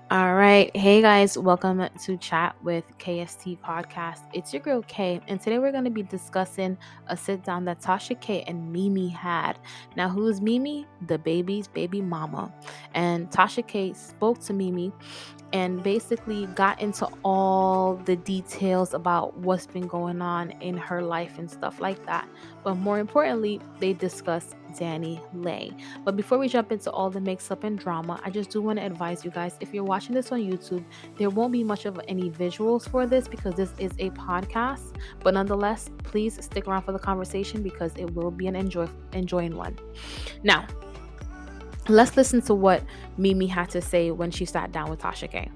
All right. Hey guys, welcome to Chat with KST Podcast. It's your girl Kay, and today we're going to be discussing a sit down that Tasha K and Mimi had. Now, who is Mimi? The baby's baby mama. And Tasha K spoke to Mimi and basically got into all the details about what's been going on in her life and stuff like that. But more importantly, they discussed Dani Leigh. But before we jump into all the mix up and drama, I just do want to advise you guys, if you're watching this on YouTube, there won't be much of any visuals for this because this is a podcast. But nonetheless, please stick around for the conversation because it will be an enjoying one. Now, let's listen to what Mimi had to say when she sat down with Tasha K.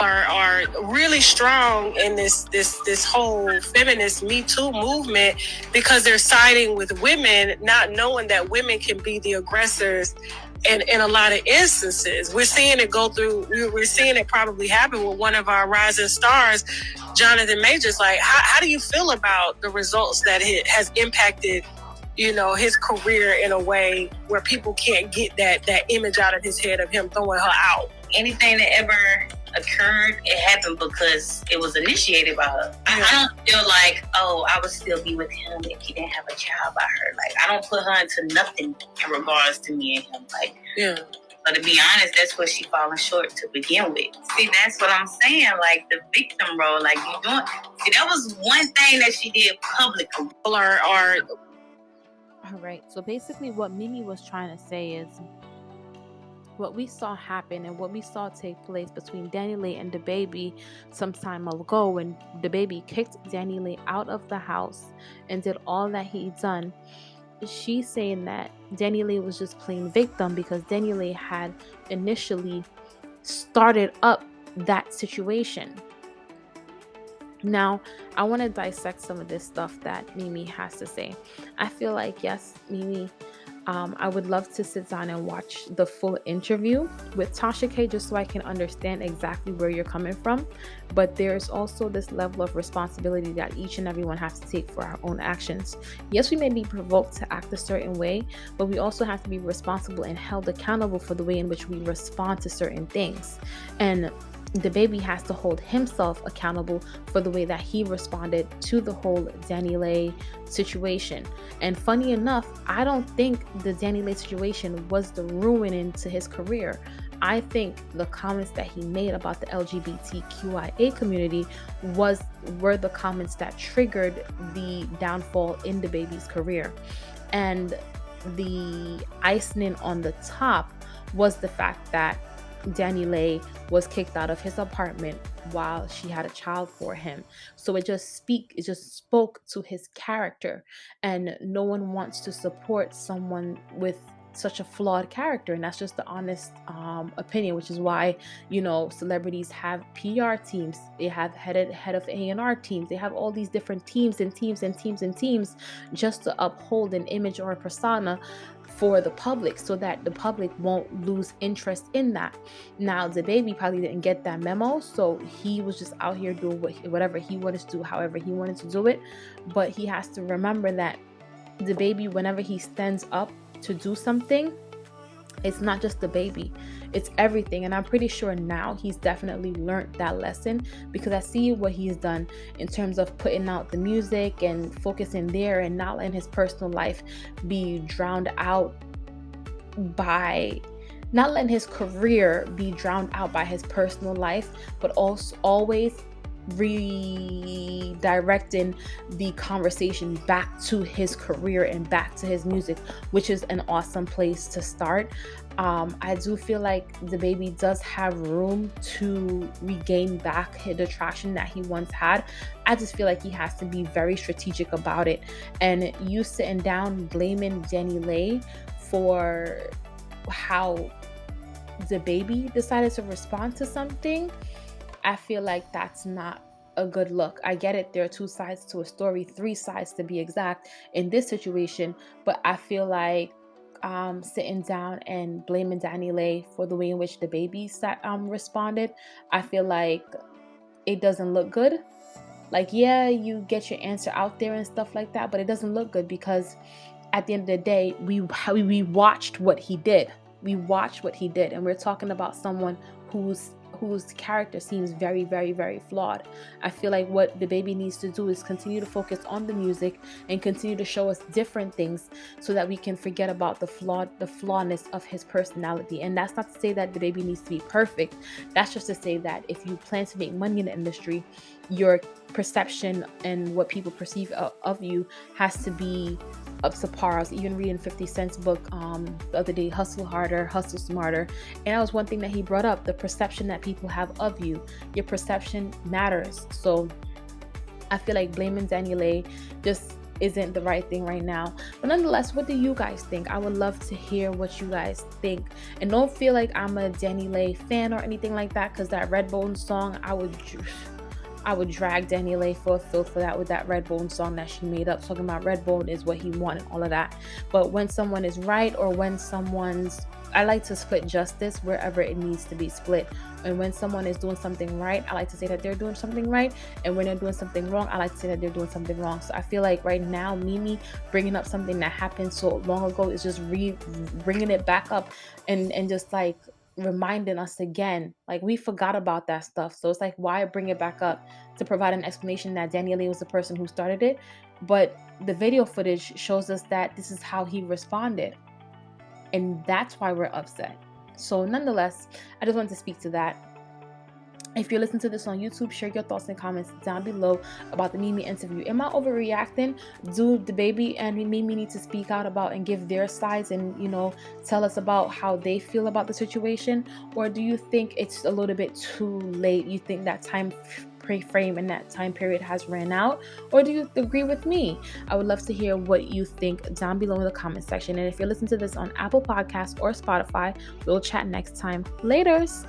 Are really strong in this whole feminist Me Too movement because they're siding with women, not knowing that women can be the aggressors. And in a lot of instances, we're seeing it go through. We're seeing it probably happen with one of our rising stars, Jonathan Majors. Like, how do you feel about the results that it has impacted? His career in a way where people can't get that image out of his head of him throwing her out. Anything that ever occurred, it happened because it was initiated by her. I don't feel like, I would still be with him if he didn't have a child by her. Like, I don't put her into nothing in regards to me and him. Like, yeah. But to be honest, that's what she falling short to begin with. See, that's what I'm saying. Like, the victim role, like, you doing. See, that was one thing that she did publicly. All right, so basically what Mimi was trying to say is what we saw happen and what we saw take place between Dani Leigh and DaBaby some time ago when DaBaby kicked Dani Leigh out of the house and did all that he'd done. She's saying that Dani Leigh was just playing victim because Dani Leigh had initially started up that situation. Now, I want to dissect some of this stuff that Mimi has to say. I feel like, yes, Mimi, I would love to sit down and watch the full interview with Tasha K just so I can understand exactly where you're coming from. But there's also this level of responsibility that each and everyone has to take for our own actions. Yes, we may be provoked to act a certain way, but we also have to be responsible and held accountable for the way in which we respond to certain things. And DaBaby has to hold himself accountable for the way that he responded to the whole Dani Leigh situation. And funny enough, I don't think the Dani Leigh situation was the ruining to his career. I think the comments that he made about the LGBTQIA community were the comments that triggered the downfall in DaBaby's career. And the icing on the top was the fact that Dani Leigh was kicked out of his apartment while she had a child for him. So it just spoke to his character, and no one wants to support someone with such a flawed character, and that's just the honest opinion, which is why celebrities have PR teams, they have head of A&R teams, they have all these different teams just to uphold an image or a persona for the public so that the public won't lose interest in that. Now, DaBaby probably didn't get that memo, so he was just out here doing whatever he wanted to do, however he wanted to do it. But he has to remember that DaBaby, whenever he stands up to do something, it's not just DaBaby, it's everything. And I'm pretty sure now he's definitely learned that lesson, because I see what he's done in terms of putting out the music and focusing there and not letting his personal life be drowned out by, not letting his career be drowned out by his personal life, but also always redirecting the conversation back to his career and back to his music, which is an awesome place to start. I do feel like DaBaby does have room to regain back the traction that he once had. I just feel like he has to be very strategic about it. And you sitting down blaming Dani Leigh for how DaBaby decided to respond to something, I feel like that's not a good look. I get it, there are two sides to a story, three sides to be exact in this situation, but I feel like sitting down and blaming Dani Leigh for the way in which DaBaby responded, I feel like it doesn't look good. Like, yeah, you get your answer out there and stuff like that, but it doesn't look good because at the end of the day, we watched what he did. We watched what he did, and we're talking about someone whose character seems very, very, very flawed. I feel like what the baby needs to do is continue to focus on the music and continue to show us different things so that we can forget about the flawness of his personality. And that's not to say that the baby needs to be perfect. That's just to say that if you plan to make money in the industry, your perception and what people perceive of you has to be up to par. I was even reading 50 Cent's book the other day, Hustle Harder, Hustle Smarter. And that was one thing that he brought up, the perception that people have of you. Your perception matters. So I feel like blaming Dani Leigh just isn't the right thing right now. But nonetheless, what do you guys think? I would love to hear what you guys think. And don't feel like I'm a Dani Leigh fan or anything like that, because that Redbone song, I would drag Dani Leigh for a filth for that, with that Redbone song that she made up, talking about Redbone is what he wanted, all of that. But when someone is right, or when I like to split justice wherever it needs to be split. And when someone is doing something right, I like to say that they're doing something right. And when they're doing something wrong, I like to say that they're doing something wrong. So I feel like right now, Mimi bringing up something that happened so long ago is just bringing it back up and just like reminding us again, like we forgot about that stuff. So it's like, why bring it back up to provide an explanation that Dani Leigh was the person who started it? But the video footage shows us that this is how he responded, and that's why we're upset. So nonetheless, I just wanted to speak to that. If you're listening to this on YouTube, share your thoughts and comments down below about the Mimi interview. Am I overreacting? Do the baby and Mimi need to speak out about and give their sides and, tell us about how they feel about the situation? Or do you think it's a little bit too late? You think that time frame and that time period has ran out? Or do you agree with me? I would love to hear what you think down below in the comment section. And if you're listening to this on Apple Podcasts or Spotify, we'll chat next time. Laters!